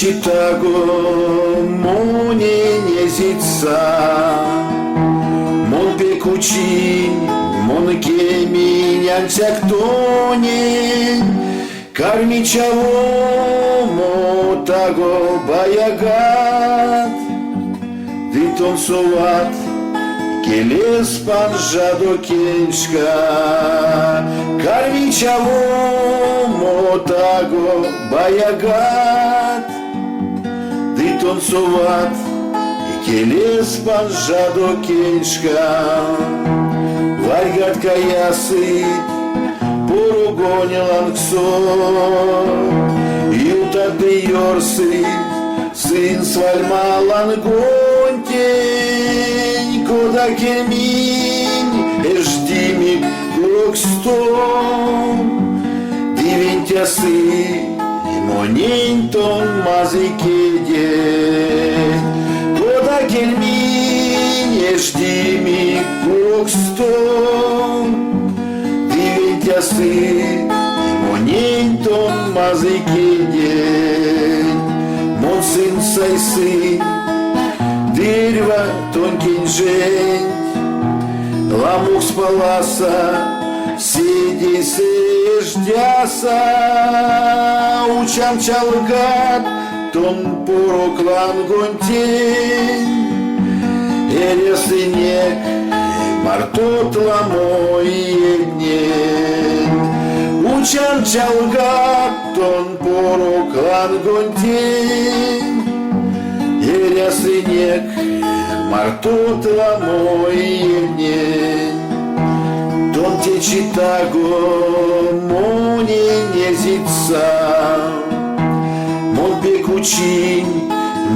читаго моне незица, мон пекучин, мон кеминян тяктонен, кармичаво мотаго баягат, дитон соват келес панжадо кеншка, кармичаво мотаго баягат, дитон соват келес панжадо кеншка, варгат каясы поругонилан ксо, ютады йорсы сын свальмалан гонтень, кода кельминь эждимик глокстон, дивентясы монентон мазыкеден, кода кельминь эждимик глокстон, дивентясы монентон мазыкеден, мон сын сайсы дерево тонкий жень, ламух спаласа сидисы ждяса, учам чалгат тон пороклан гонтень, эресынек мартот ламой еднен, учам чалгат тон пороклан гонтень, эресынек мартот ламой еднен, дон те читаго моне незица, мон пекучин,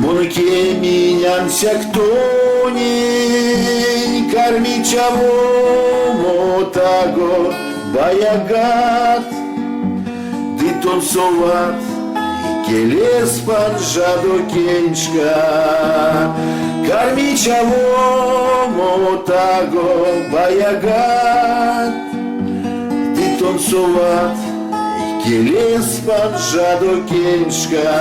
мон кеминян сяктонен, кармичаво мотаго баягат, дитон соват келес панжадо кеншка, кармичаво мотаго баягат, дитон соват келес панжадо кеншка.